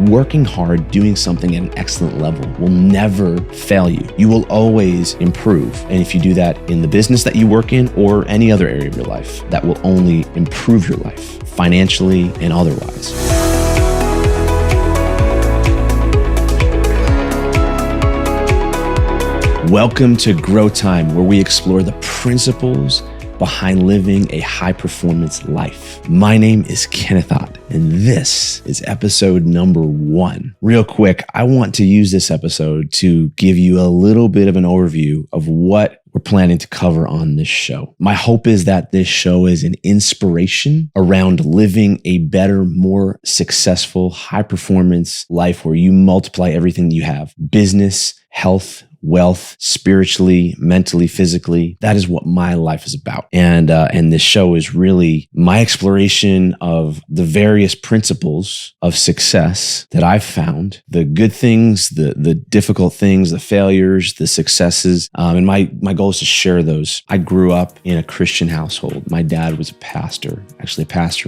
working hard, doing something at an excellent level will never fail you. You will always improve. And if you do that in the business that you work in or any other area of your life, that will only improve your life financially and otherwise. Welcome to Grow Time, where we explore the principles behind living a high-performance life. My name is Kenneth, and this is episode number 1. Real quick, I want to use this episode to give you a little bit of an overview of what we're planning to cover on this show. My hope is that this show is an inspiration around living a better, more successful, high-performance life where you multiply everything you have: business, health, wealth, spiritually, mentally, physically. That is what my life is about. And this show is really my exploration of the various principles of success that I've found, the good things, the difficult things, the failures, the successes. And my goal is to share those. I grew up in a Christian household. My dad was a pastor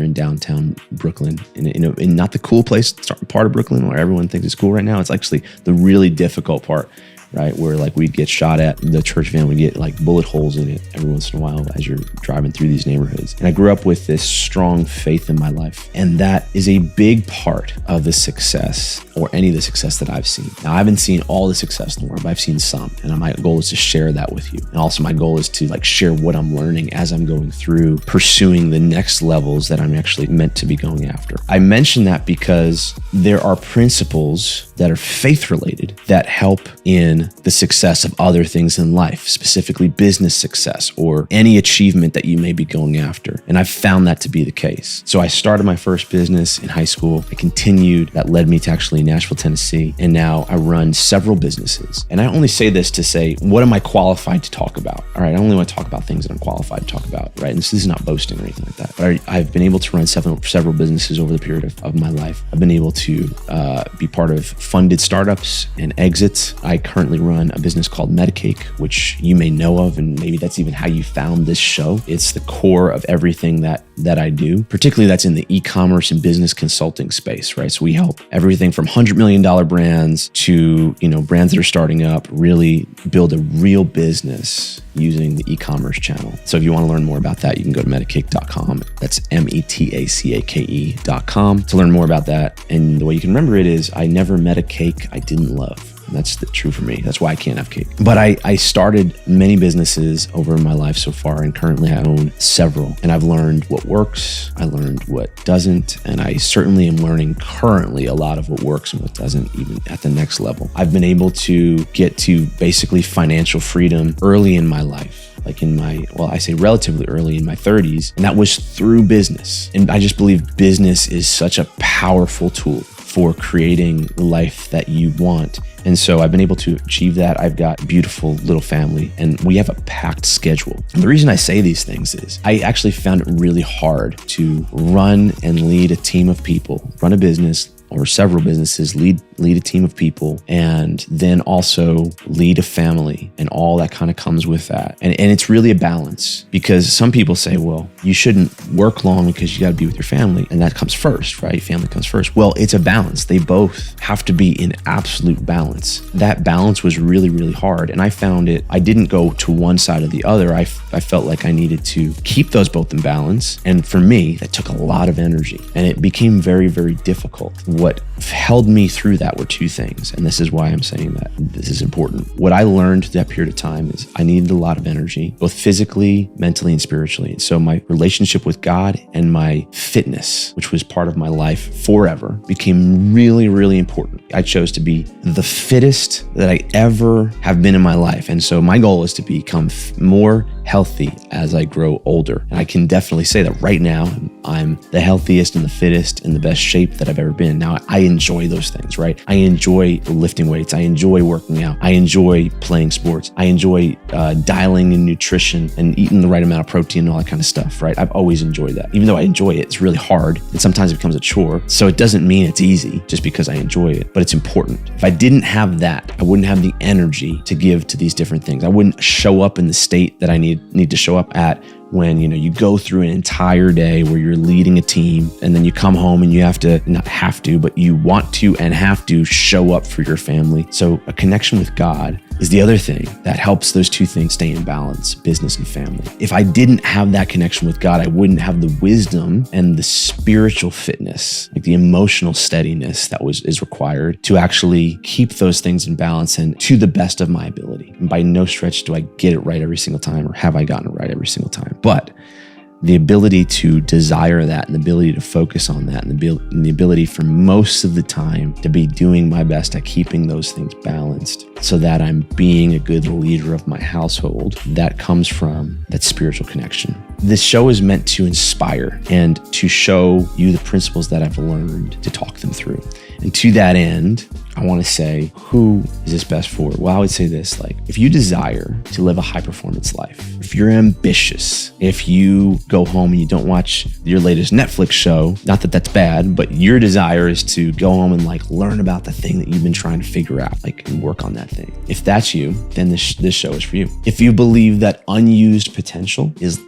in downtown Brooklyn, in not the cool part of Brooklyn where everyone thinks it's cool right now. It's actually the really difficult part, right? Where we'd get shot at, the church van would get bullet holes in it every once in a while as you're driving through these neighborhoods. And I grew up with this strong faith in my life. And that is a big part of the success, or any of the success that I've seen. Now, I haven't seen all the success in the world, but I've seen some. And my goal is to share that with you. And also my goal is to share what I'm learning as I'm going through pursuing the next levels that I'm actually meant to be going after. I mention that because there are principles that are faith related that help in the success of other things in life, specifically business success or any achievement that you may be going after. And I've found that to be the case. So I started my first business in high school. I continued. That led me to actually Nashville, Tennessee. And now I run several businesses. And I only say this to say, what am I qualified to talk about? All right, I only want to talk about things that I'm qualified to talk about, right? And this is not boasting or anything like that. But I've been able to run several businesses over the period of my life. I've been able to be part of funded startups and exits. I currently run a business called Medicaid, which you may know of, and maybe that's even how you found this show. It's the core of everything that I do, particularly that's in the e-commerce and business consulting space, right? So we help everything from $100 million brands to, brands that are starting up really build a real business using the e-commerce channel. So if you want to learn more about that, you can go to metacake.com. That's metacake.com to learn more about that. And the way you can remember it is, I never met a cake I didn't love. And that's true for me. That's why I can't have cake. But I started many businesses over my life so far, and currently I own several. And I've learned what works. I learned what doesn't. And I certainly am learning currently a lot of what works and what doesn't, even at the next level. I've been able to get to basically financial freedom early in my life. I say relatively early in my 30s, and that was through business. And I just believe business is such a powerful tool for creating the life that you want. And so I've been able to achieve that. I've got a beautiful little family, and we have a packed schedule. And the reason I say these things is I actually found it really hard to run and lead a team of people, run a business or several businesses, lead a team of people, and then also lead a family and all that kind of comes with that. And it's really a balance, because some people say, well, you shouldn't work long because you got to be with your family, and that comes first, right? Family comes first. Well, it's a balance. They both have to be in absolute balance. That balance was really, really hard. And I found I didn't go to one side or the other. I felt like I needed to keep those both in balance. And for me, that took a lot of energy, and it became very, very difficult. What held me through that were two things, and this is why I'm saying that this is important. What I learned that period of time is I needed a lot of energy, both physically, mentally, and spiritually. So my relationship with God and my fitness, which was part of my life forever, became really, really important. I chose to be the fittest that I ever have been in my life. And so my goal is to become more healthy as I grow older. And I can definitely say that right now, I'm the healthiest and the fittest and the best shape that I've ever been. Now, I enjoy those things, right? I enjoy lifting weights. I enjoy working out. I enjoy playing sports. I enjoy dialing in nutrition and eating the right amount of protein and all that kind of stuff, right? I've always enjoyed that. Even though I enjoy it, it's really hard, and sometimes it becomes a chore. So it doesn't mean it's easy just because I enjoy it, but it's important. If I didn't have that, I wouldn't have the energy to give to these different things. I wouldn't show up in the state that I need need to show up at when, you go through an entire day where you're leading a team and then you come home and you have to, not have to, but you want to and have to show up for your family. So a connection with God is the other thing that helps those two things stay in balance, business and family. If I didn't have that connection with God, I wouldn't have the wisdom and the spiritual fitness, like the emotional steadiness that is required to actually keep those things in balance and to the best of my ability. And by no stretch do I get it right every single time, or have I gotten it right every single time. But the ability to desire that and the ability to focus on that and the ability for most of the time to be doing my best at keeping those things balanced so that I'm being a good leader of my household, that comes from that spiritual connection. This show is meant to inspire and to show you the principles that I've learned, to talk them through. And to that end, I want to say, who is this best for? Well, I would say this, if you desire to live a high performance life, if you're ambitious, if you go home and you don't watch your latest Netflix show, not that that's bad, but your desire is to go home and learn about the thing that you've been trying to figure out, and work on that thing. If that's you, then this show is for you. If you believe that unused potential is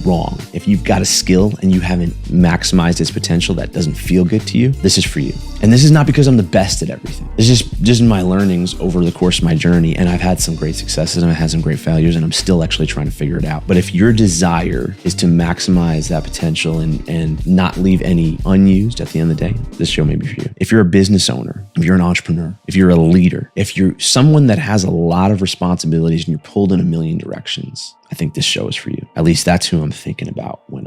wrong, if you've got a skill and you haven't maximized its potential, that doesn't feel good to you, this is for you. And this is not because I'm the best at everything. It's just my learnings over the course of my journey. And I've had some great successes and I've had some great failures, and I'm still actually trying to figure it out. But if your desire is to maximize that potential and not leave any unused at the end of the day, this show may be for you. If you're a business owner, if you're an entrepreneur, if you're a leader, if you're someone that has a lot of responsibilities and you're pulled in a million directions, I think this show is for you. At least that's who I'm thinking about when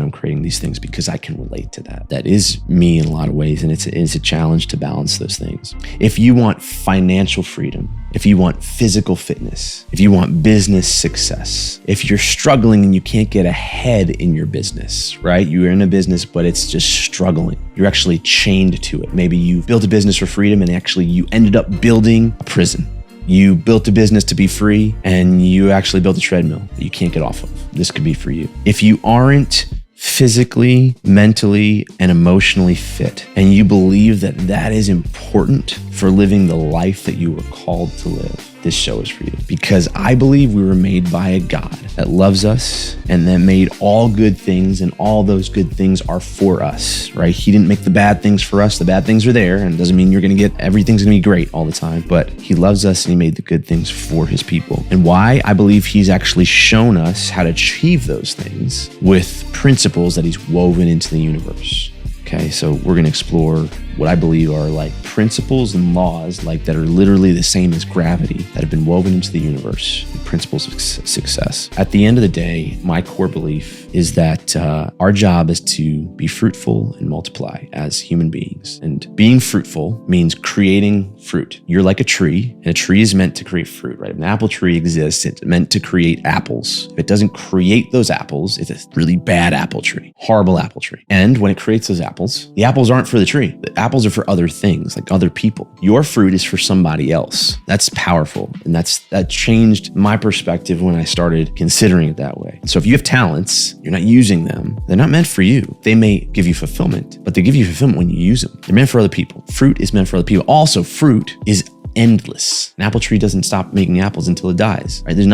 I'm creating these things, because I can relate to that. That is me in a lot of ways, and it's a challenge to balance those things. If you want financial freedom, if you want physical fitness, if you want business success, if you're struggling and you can't get ahead in your business, right? You're in a business, but it's just struggling. You're actually chained to it. Maybe you built a business for freedom and actually you ended up building a prison. You built a business to be free and you actually built a treadmill that you can't get off of. This could be for you. If you aren't physically, mentally, and emotionally fit, and you believe that that is important for living the life that you were called to live, this show is for you. Because I believe we were made by a God that loves us and that made all good things, and all those good things are for us, right? He didn't make the bad things for us. The bad things are there, and it doesn't mean everything's gonna be great all the time, but he loves us and he made the good things for his people. And why? I believe he's actually shown us how to achieve those things with principles that he's woven into the universe. Okay, so we're gonna explore what I believe are principles and laws that are literally the same as gravity that have been woven into the universe, and principles of success. At the end of the day, my core belief is that our job is to be fruitful and multiply as human beings. And being fruitful means creating fruit. You're like a tree, and a tree is meant to create fruit, right? If an apple tree exists, it's meant to create apples. If it doesn't create those apples, it's a really bad apple tree, horrible apple tree. And when it creates those apples, the apples aren't for the tree. The apples are for other things, other people. Your fruit is for somebody else. That's powerful. And that changed my perspective when I started considering it that way. And so if you have talents, you're not using them, they're not meant for you. They may give you fulfillment, but they give you fulfillment when you use them. They're meant for other people. Fruit is meant for other people. Also, fruit is endless. An apple tree doesn't stop making apples until it dies, right? There's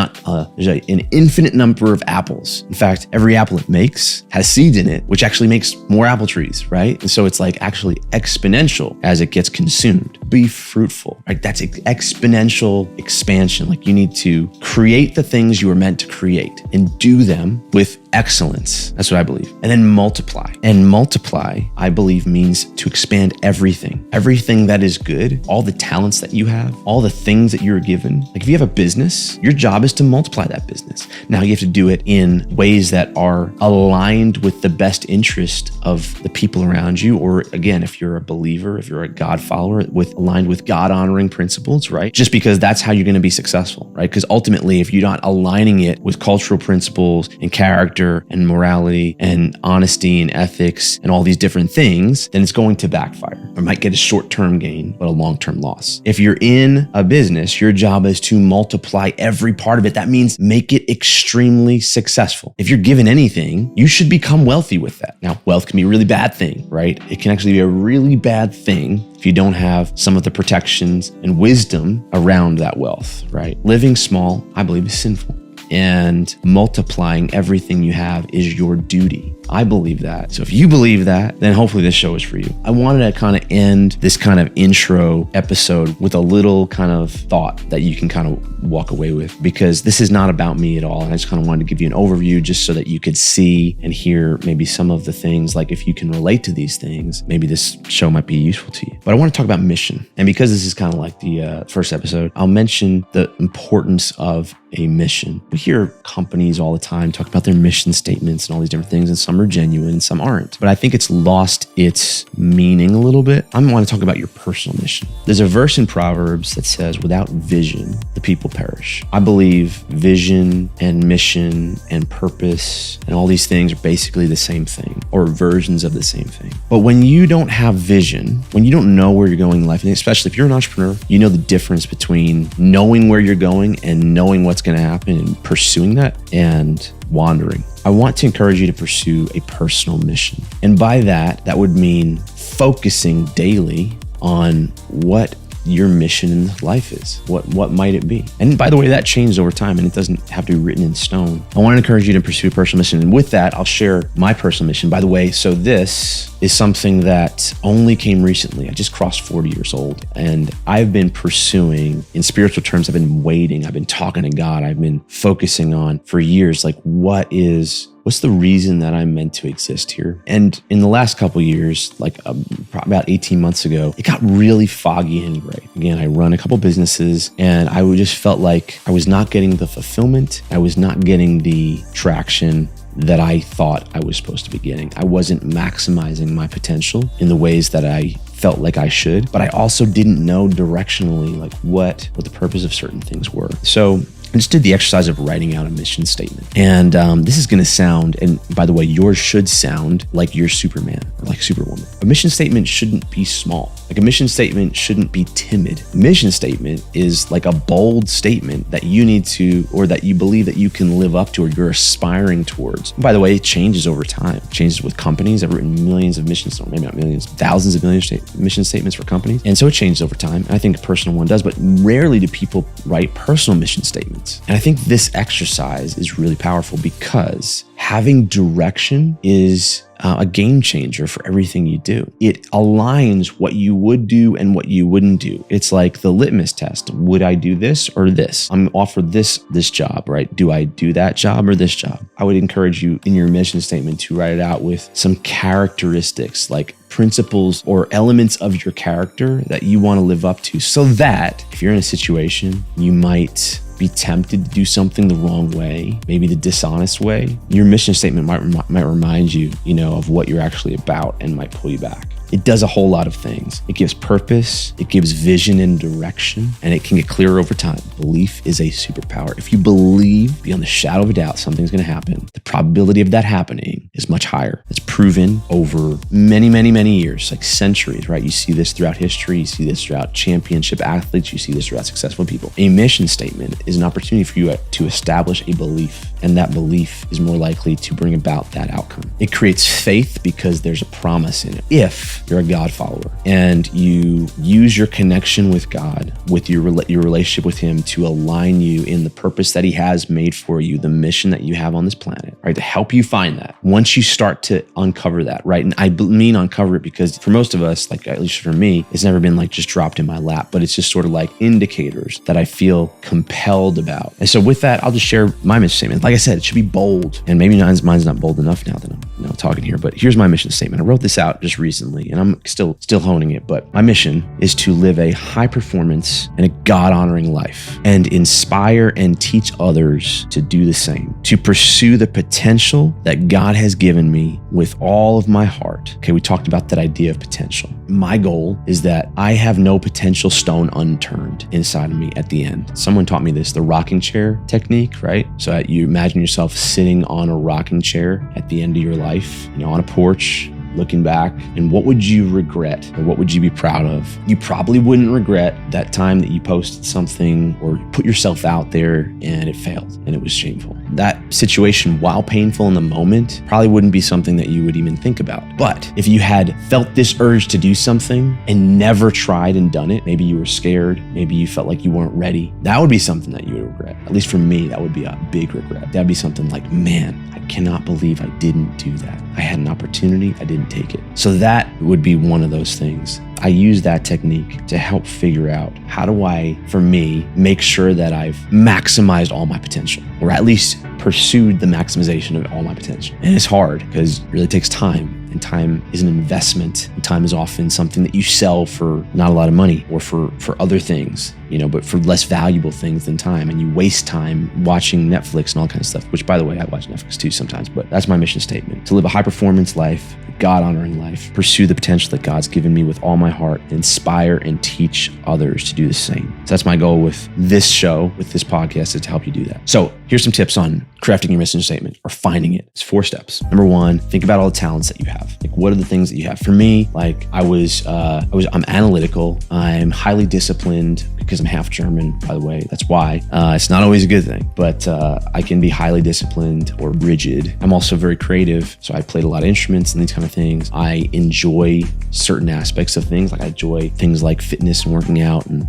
an infinite number of apples. In fact, every apple it makes has seeds in it, which actually makes more apple trees, right? And so it's actually exponential as it gets consumed. Be fruitful, right? That's exponential expansion. You need to create the things you were meant to create and do them with excellence. That's what I believe. And then multiply. And multiply, I believe, means to expand everything. Everything that is good, all the talents that you have, all the things that you're given. If you have a business, your job is to multiply that business. Now you have to do it in ways that are aligned with the best interest of the people around you. Or again, if you're a believer, if you're a God follower, aligned with God honoring principles, right? Just because that's how you're going to be successful, right? Because ultimately, if you're not aligning it with cultural principles and character and morality and honesty and ethics and all these different things, then it's going to backfire. Or might get a short-term gain, but a long-term loss. If you're in a business, your job is to multiply every part of it. That means make it extremely successful. If you're given anything, you should become wealthy with that. Now, wealth can be a really bad thing, right? It can actually be a really bad thing if you don't have some of the protections and wisdom around that wealth, right? Living small, I believe, is sinful. and multiplying everything you have is your duty. I believe that. So if you believe that, then hopefully this show is for you. I wanted to kind of end this kind of intro episode with a little kind of thought that you can kind of walk away with, because this is not about me at all. And I just kind of wanted to give you an overview just so that you could see and hear maybe some of the things, like if you can relate to these things, maybe this show might be useful to you. But I want to talk about mission. And because this is kind of like the first episode, I'll mention the importance of a mission. We hear companies all the time talk about their mission statements and all these different things, and some are genuine and some aren't. But I think it's lost its meaning a little bit. I want to talk about your personal mission. There's a verse in Proverbs that says, without vision, the people perish. I believe vision and mission and purpose and all these things are basically the same thing, or versions of the same thing. But when you don't have vision, when you don't know where you're going in life, and especially if you're an entrepreneur, you know the difference between knowing where you're going and knowing what's going to happen and pursuing that and wandering. I want to encourage you to pursue a personal mission. And by that would mean focusing daily on what your mission in life is. What might it be? And by the way, that changed over time, and it doesn't have to be written in stone. I want to encourage you to pursue a personal mission. And with that, I'll share my personal mission. By the way, so this is something that only came recently. I just crossed 40 years old, and I've been pursuing, in spiritual terms, I've been waiting. I've been talking to God. I've been focusing on for years, like what's the reason that I'm meant to exist here? And in the last couple of years, like about 18 months ago, it got really foggy and gray. Again, I run a couple businesses, and I just felt like I was not getting the fulfillment. I was not getting the traction that I thought I was supposed to be getting. I wasn't maximizing my potential in the ways that I felt like I should, but I also didn't know directionally like what the purpose of certain things were. So I just did the exercise of writing out a mission statement. And this is going to sound, and by the way, yours should sound like you're Superman or like Superwoman. A mission statement shouldn't be small. Like a mission statement shouldn't be timid. A mission statement is like a bold statement that you need to, or that you believe that you can live up to, or you're aspiring towards. And by the way, it changes over time. It changes with companies. I've written millions of missions, or maybe not millions, thousands of mission statements for companies. And so it changes over time. And I think a personal one does, but rarely do people write personal mission statements. And I think this exercise is really powerful, because having direction is a game changer for everything you do. It aligns what you would do and what you wouldn't do. It's like the litmus test. Would I do this or this? I'm offered this job, right? Do I do that job or this job? I would encourage you in your mission statement to write it out with some characteristics, like principles or elements of your character that you want to live up to, so that if you're in a situation, you might be tempted to do something the wrong way, maybe the dishonest way, your mission statement might remind you, of what you're actually about, and might pull you back. It does a whole lot of things. It gives purpose, it gives vision and direction, and it can get clearer over time. Belief is a superpower. If you believe beyond the shadow of a doubt something's going to happen, the probability of that happening is much higher. It's proven over many, many, many years, like centuries, right? You see this throughout history. You see this throughout championship athletes. You see this throughout successful people. A mission statement is an opportunity for you to establish a belief, and that belief is more likely to bring about that outcome. It creates faith because there's a promise in it. If you're a God follower and you use your connection with God, with your relationship with Him, to align you in the purpose that He has made for you, the mission that you have on this planet, right? To help you find that. Once you start to uncover that, right? And I mean uncover it because for most of us, like at least for me, it's never been like just dropped in my lap, but it's just sort of like indicators that I feel compelled about. And so with that, I'll just share my mission statement. Like I said, it should be bold, and maybe mine's not bold enough now that I'm talking here, but here's my mission statement. I wrote this out just recently, and I'm still honing it, but my mission is to live a high performance and a God-honoring life, and inspire and teach others to do the same, to pursue the potential that God has given me with all of my heart. Okay, we talked about that idea of potential. My goal is that I have no potential stone unturned inside of me at the end. Someone taught me this, the rocking chair technique, right? So you imagine yourself sitting on a rocking chair at the end of your life, on a porch, looking back, and what would you regret, or what would you be proud of? You probably wouldn't regret that time that you posted something or put yourself out there and it failed and it was shameful. That situation, while painful in the moment, probably wouldn't be something that you would even think about. But if you had felt this urge to do something and never tried and done it, maybe you were scared, maybe you felt like you weren't ready, that would be something that you would regret. At least for me, that would be a big regret. That'd be something like, man, I cannot believe I didn't do that. I had an opportunity, I didn't take it. So that would be one of those things. I use that technique to help figure out how do I, for me, make sure that I've maximized all my potential, or at least pursued the maximization of all my potential. And it's hard because it really takes time. And time is an investment. And time is often something that you sell for not a lot of money, or for other things, but for less valuable things than time. And you waste time watching Netflix and all kinds of stuff, which, by the way, I watch Netflix too sometimes, but that's my mission statement: to live a high performance life, God-honoring life, pursue the potential that God's given me with all my heart, inspire and teach others to do the same. So that's my goal with this show, with this podcast, is to help you do that. So here's some tips on crafting your mission statement or finding it. It's 4 steps. Number 1, think about all the talents that you have. Like, what are the things that you have? For me, like I'm analytical. I'm highly disciplined because I'm half German, by the way. That's why. It's not always a good thing, but I can be highly disciplined or rigid. I'm also very creative. So I played a lot of instruments and these kind of things. I enjoy certain aspects of things. Like, I enjoy things like fitness and working out, and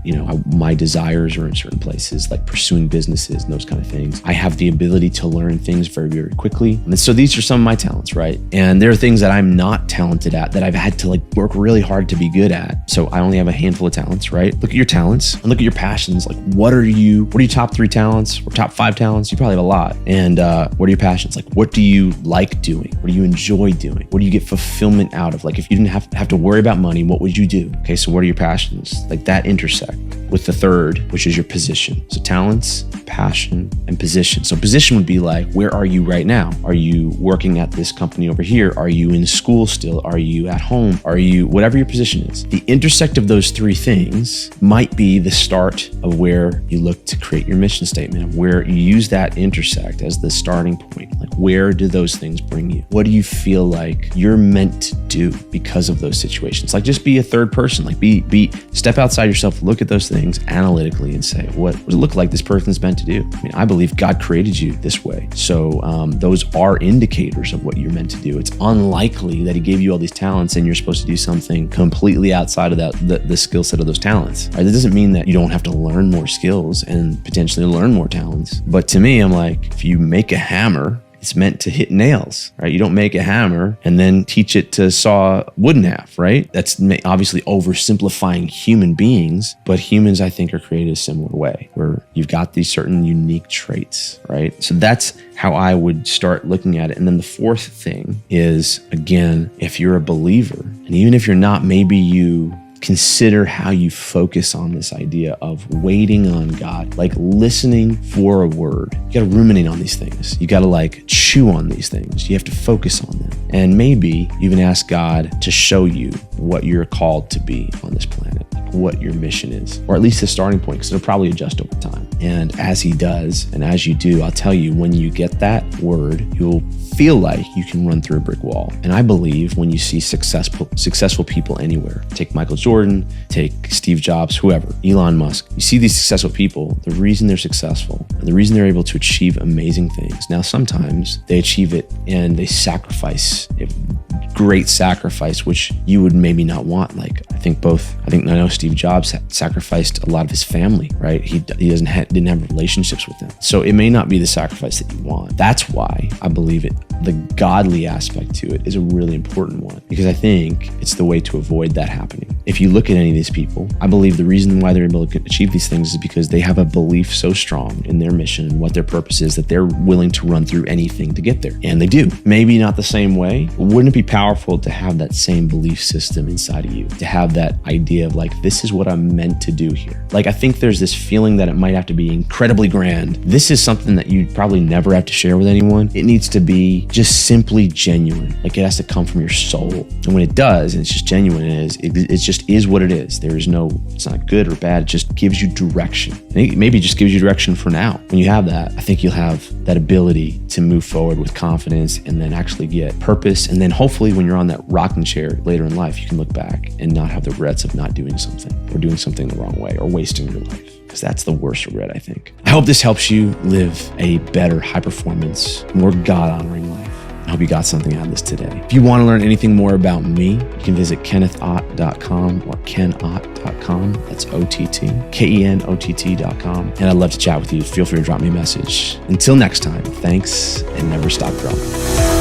my desires are in certain places, like pursuing businesses and those kind of things. I have the ability to learn things very, very quickly. And so these are some of my talents, right? And there are things that I'm not talented at that I've had to work really hard to be good at. So I only have a handful of talents, right? Look at your talents and look at your passions. Like, what are your top 3 talents or top 5 talents? You probably have a lot. And what are your passions? Like, what do you like doing? What do you enjoy doing? What do you get fulfillment out of? Like, if you didn't have to worry about money, what would you do? Okay, so what are your passions? Like, that intersect with the third, which is your position. So talents, passion, and position. So position would be like, where are you right now? Are you working at this company over here? Are you in school still? Are you at home? Are you, whatever your position is. The intersect of those 3 things might be the start of where you look to create your mission statement, of where you use that intersect as the starting point. Like, where do those things bring you? What do you feel like you're meant to do because of those situations? Like, just be a third person. Like, step outside yourself, look at those things analytically and say, what does it look like this person's meant to do? I mean, I believe God created you this way. So those are indicators of what you're meant to do. It's unlikely that he gave you all these talents and you're supposed to do something completely outside of the skill set of those talents. Right? That doesn't mean that you don't have to learn more skills and potentially learn more talents. But to me, I'm like, if you make a hammer, it's meant to hit nails, right? You don't make a hammer and then teach it to saw wood in half, right? That's obviously oversimplifying human beings, but humans, I think, are created a similar way, where you've got these certain unique traits, right? So that's how I would start looking at it. And then the 4th thing is, again, if you're a believer, and even if you're not, maybe you consider how you focus on this idea of waiting on God, like listening for a word. You got to ruminate on these things. You got to chew on these things. You have to focus on them. And maybe even ask God to show you what you're called to be on this planet, what your mission is, or at least the starting point, because it'll probably adjust over time. And as he does, and as you do, I'll tell you, when you get that word, you'll feel like you can run through a brick wall. And I believe when you see successful people anywhere, take Michael Jordan, take Steve Jobs, whoever, Elon Musk, you see these successful people, the reason they're successful and the reason they're able to achieve amazing things. Now, sometimes they achieve it and they sacrifice it, great sacrifice, which you would maybe not want. I know Steve Jobs sacrificed a lot of his family, right? He didn't have relationships with them. So it may not be the sacrifice that you want. That's why I believe the godly aspect to it is a really important one, because I think it's the way to avoid that happening. If you look at any of these people, I believe the reason why they're able to achieve these things is because they have a belief so strong in their mission and what their purpose is that they're willing to run through anything to get there. And they do. Maybe not the same way, but wouldn't it be powerful to have that same belief system inside of you, to have that idea of this is what I'm meant to do here. I think there's this feeling that it might have to be incredibly grand. This is something that you'd probably never have to share with anyone. It needs to be just simply genuine. It has to come from your soul. And when it does, and it's just genuine, it just is what it is. It's not good or bad. It just gives you direction. And it maybe just gives you direction for now. When you have that, I think you'll have that ability to move forward with confidence and then actually get purpose. And then hopefully when you're on that rocking chair later in life, you can look back and not have the regrets of not doing something or doing something the wrong way or wasting your life. because that's the worst regret, I think. I hope this helps you live a better, high performance, more God-honoring life. I hope you got something out of this today. If you want to learn anything more about me, you can visit kennethott.com or kenott.com. That's OTT, KENOTT.com. And I'd love to chat with you. Feel free to drop me a message. Until next time, thanks and never stop growing.